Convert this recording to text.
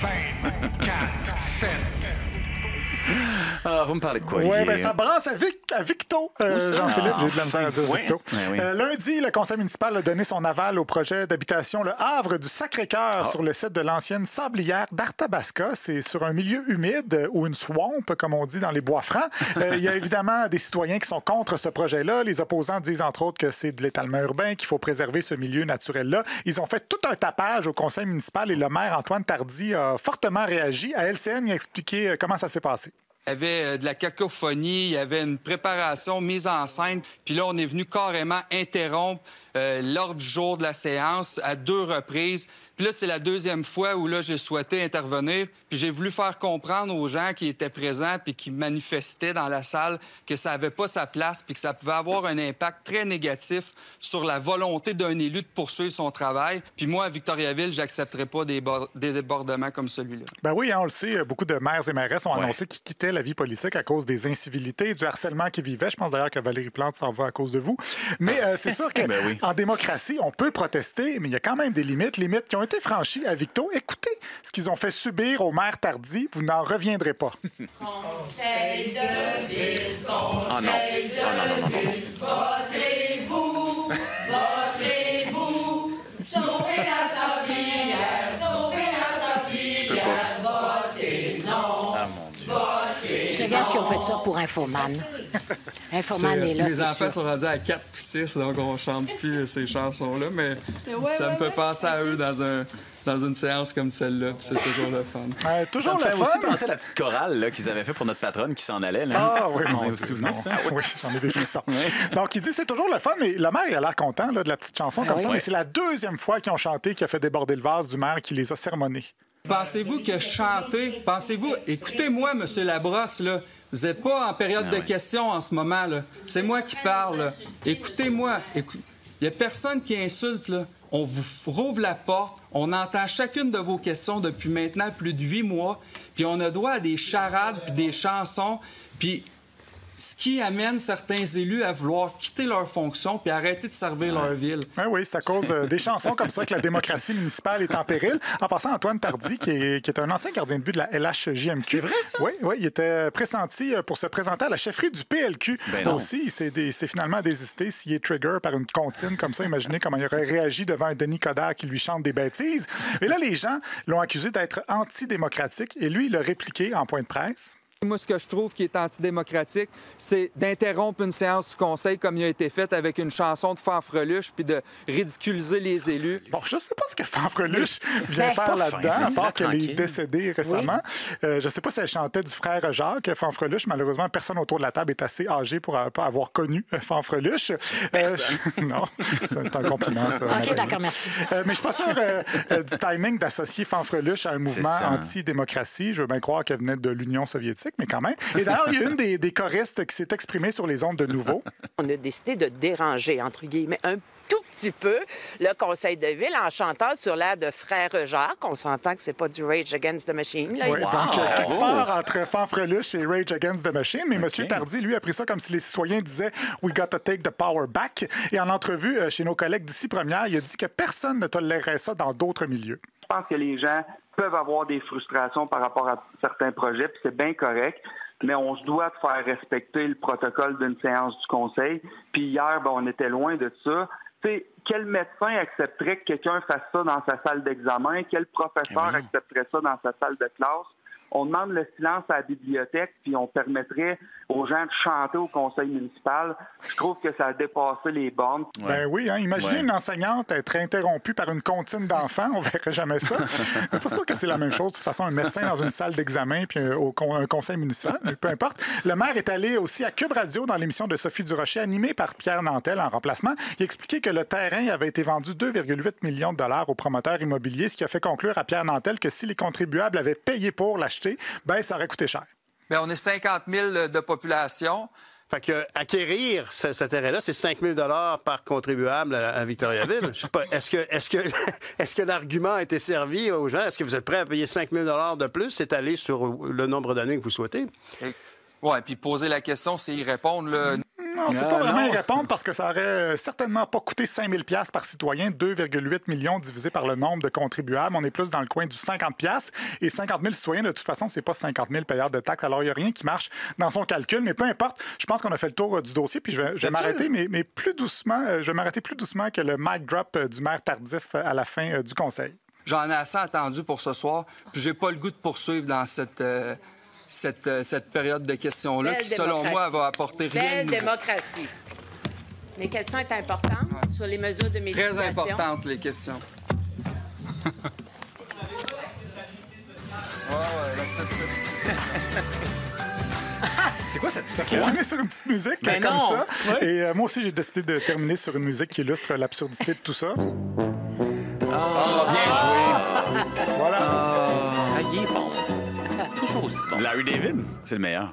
5, 4, 7. Ah, vous me parlez de quoi, Oui, Olivier? bien, ça brasse à Victo, Jean-Philippe. J'ai eu de la misère à dire Oui. Victo. Oui. Lundi, le conseil municipal a donné son aval au projet d'habitation Le Havre du Sacré-Cœur sur le site de l'ancienne sablière d'Arthabasca. C'est sur un milieu humide ou une swamp, comme on dit dans les Bois-Francs. Il y a évidemment des citoyens qui sont contre ce projet-là. Les opposants disent, entre autres, que c'est de l'étalement urbain, qu'il faut préserver ce milieu naturel-là. Ils ont fait tout un tapage au conseil municipal et le maire Antoine Tardy a fortement réagi. À LCN, il a expliqué comment ça s'est passé. Il y avait de la cacophonie, il y avait une préparation, mise en scène. Puis là, on est venu carrément interrompre l'ordre du jour de la séance à 2 reprises. Puis là, c'est la 2e fois où là, j'ai souhaité intervenir. Puis j'ai voulu faire comprendre aux gens qui étaient présents puis qui manifestaient dans la salle que ça n'avait pas sa place puis que ça pouvait avoir un impact très négatif sur la volonté d'un élu de poursuivre son travail. Puis moi, à Victoriaville, j'accepterais pas des débordements comme celui-là. Ben oui, on le sait, beaucoup de maires et mairesses ont annoncé qu'ils quittaient la vie politique à cause des incivilités, du harcèlement qu'ils vivaient. Je pense d'ailleurs que Valérie Plante s'en va à cause de vous. Mais c'est sûr que en démocratie, on peut protester, mais il y a quand même des limites qui ont été franchies à Victo. Écoutez ce qu'ils ont fait subir au maire Tardy. Vous n'en reviendrez pas. Conseil de ville, conseil non. de ville, voterez-vous, sauvez la sablière, votez non, votez Je regarde qu'ils ont fait ça pour Infoman. Infoman est là, Les c'est enfants sûr. sont rendus à 4 puis 6, donc on chante plus ces chansons-là, mais ça me fait penser à eux dans une séance comme celle-là, puis c'est toujours le fun. Ça Toujours me le fait fun. aussi penser à la petite chorale là, qu'ils avaient fait pour notre patronne qui s'en allait. Là. Ah oui, mon Vous vous Dieu, souvenez non. de ça? Oui, j'en ai des frissons. Donc, il dit c'est toujours le fun, mais le maire, il a l'air content là, de la petite chanson comme ça, mais c'est la 2e fois qu'ils ont chanté qui a fait déborder le vase du maire qui les a sermonnés. Pensez-vous que chanter, écoutez-moi, M. Labrosse, là, vous n'êtes pas en période de questions en ce moment, là. C'est moi qui parle, là. Écoutez-moi. Il n'y a personne qui insulte, là. On vous rouvre la porte, on entend chacune de vos questions depuis maintenant plus de 8 mois, puis on a droit à des charades puis des chansons, puis ce qui amène certains élus à vouloir quitter leur fonction puis arrêter de servir leur ville. Oui, c'est à cause des chansons comme ça que la démocratie municipale est en péril. En passant, Antoine Tardy, qui est un ancien gardien de but de la LHJMQ. C'est vrai, ça? Oui, il était pressenti pour se présenter à la chefferie du PLQ. Ben non. Aussi, il s'est finalement désisté. S'il est trigger par une comptine comme ça, imaginez comment il aurait réagi devant un Denis Coderre qui lui chante des bêtises. Et là, les gens l'ont accusé d'être antidémocratique et lui, il a répliqué en point de presse. Moi, ce que je trouve qui est antidémocratique, c'est d'interrompre une séance du Conseil comme il a été fait avec une chanson de fanfreluche puis de ridiculiser les élus. Bon, je ne sais pas ce que Fanfreluche vient Ben, faire pas là-dedans, fin, à c'est part là, qu'elle est tranquille. décédée récemment. Je ne sais pas si elle chantait du frère Jacques, Fanfreluche. Malheureusement, personne autour de la table est assez âgé pour pas avoir connu Fanfreluche. Non, c'est un compliment, ça. OK, d'accord, merci. Mais je ne suis pas sûr du timing d'associer Fanfreluche à un mouvement ça. anti-démocratie. Je veux bien croire qu'elle venait de l'Union soviétique, mais quand même. Et d'ailleurs, il y a une des choristes qui s'est exprimée sur les ondes de Nouveau. On a décidé de déranger, entre guillemets, un tout petit peu le conseil de ville en chantant sur l'air de Frère Jacques. On s'entend que c'est pas du Rage Against the Machine. Là. Oui, Wow! donc, quelque Bravo! part entre Fanfreluche et Rage Against the Machine. Mais M. Tardy, lui, a pris ça comme si les citoyens disaient « We got to take the power back ». Et en entrevue chez nos collègues d'ici Première, il a dit que personne ne tolérerait ça dans d'autres milieux. Je pense que les gens peuvent avoir des frustrations par rapport à certains projets, puis c'est bien correct. Mais on se doit de faire respecter le protocole d'une séance du Conseil. Puis hier, on était loin de ça. Tu sais, quel médecin accepterait que quelqu'un fasse ça dans sa salle d'examen? Quel professeur accepterait ça dans sa salle de classe? On demande le silence à la bibliothèque, puis on permettrait aux gens de chanter au conseil municipal. Je trouve que ça a dépassé les bornes. Ben oui, hein, imaginez une enseignante être interrompue par une comptine d'enfants. On verrait jamais ça. Je suis pas sûr que c'est la même chose. De toute façon, un médecin dans une salle d'examen puis un conseil municipal, mais peu importe. Le maire est allé aussi à Cube Radio dans l'émission de Sophie Durocher, animée par Pierre Nantel en remplacement. Il expliquait que le terrain avait été vendu 2,8 millions de dollars aux promoteurs immobiliers, ce qui a fait conclure à Pierre Nantel que si les contribuables avaient payé pour l'acheter, ben ça aurait coûté cher. Bien, on est 50 000 de population. Fait que acquérir ce terrain-là, c'est 5 000 par contribuable à Victoriaville. Je sais pas, est-ce que l'argument a été servi aux gens? Est-ce que vous êtes prêts à payer 5 000 de plus, étalé sur le nombre d'années que vous souhaitez? Oui, puis poser la question, c'est y répondre. Là. Non, c'est pas vraiment y répondre parce que ça aurait certainement pas coûté 5 000 $ par citoyen, 2,8 millions divisé par le nombre de contribuables. On est plus dans le coin du 50 $ et 50 000 citoyens, de toute façon, c'est pas 50 000 payeurs de taxes. Alors, il n'y a rien qui marche dans son calcul, mais peu importe. Je pense qu'on a fait le tour du dossier, puis je vais m'arrêter, mais plus doucement. Je vais m'arrêter plus doucement que le mic drop du maire Tardif à la fin du conseil. J'en ai assez attendu pour ce soir. J'ai pas le goût de poursuivre dans cette période de questions-là, Belle qui, selon moi, va apporter rien de Belle nouveau. démocratie. Les questions sont importantes sur les mesures de mitigation. Très importantes, les questions. C'est quoi cette Ça s'est fini sur une petite musique Ben comme non. ça. Ouais. Et moi aussi, j'ai décidé de terminer sur une musique qui illustre l'absurdité de tout ça. Bien joué. Voilà. Ah, il est bon. Toujours aussi bon. Larry David, c'est le meilleur.